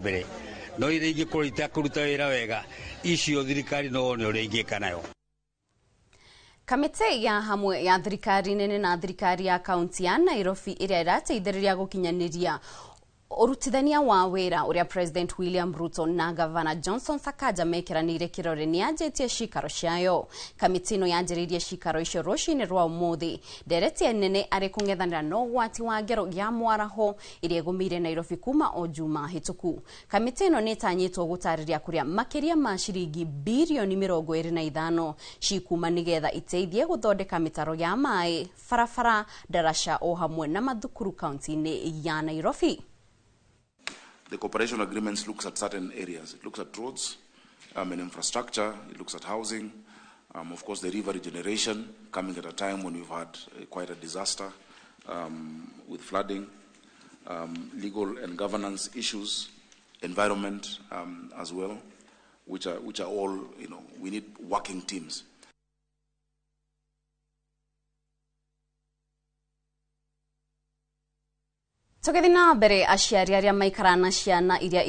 mbere no iringi kuruta wira wega icio thirikari no one uri ingika nayo. Kamĩtĩ ya hamwe ya thirikari nene na thirikari ya kauntĩ ya Nairobi iria irateithĩrĩria gũkinyanĩria urutithania wa wira uria President William Ruto na Ngabana Sakaja mekiranĩire kĩrore nĩ yanjĩtie cikaro ciayo. Kamĩtĩ ĩno yanjĩrĩirie cikaro icio rũcinĩ rwa ũmũthĩ. Ndereti ya nene arĩ kũng'ethanĩra na ũgwati wa ngero ya mwaraho iria ĩgũmĩire Nairobi kuma o juma hĩtũku. Kamĩtĩ ĩno nĩ ĩtanyĩtwo gũtarĩria kũrĩa makĩria ma ciringi bilioni 25 cikuma nĩgetha iteithie gũthondeka mĩtaro ya maĩ, barabara, ndaraca o hamwe na mathukuru kaunti-inĩ ya Nairobi. The cooperation agreements looks at certain areas. It looks at roads and infrastructure. It looks at housing. Of course, the river regeneration coming at a time when we've had quite a disaster with flooding, legal and governance issues, environment as well, which are all, we need working teams. Tũgĩthiĩ na mbere aciari arĩa maikarana ciana iria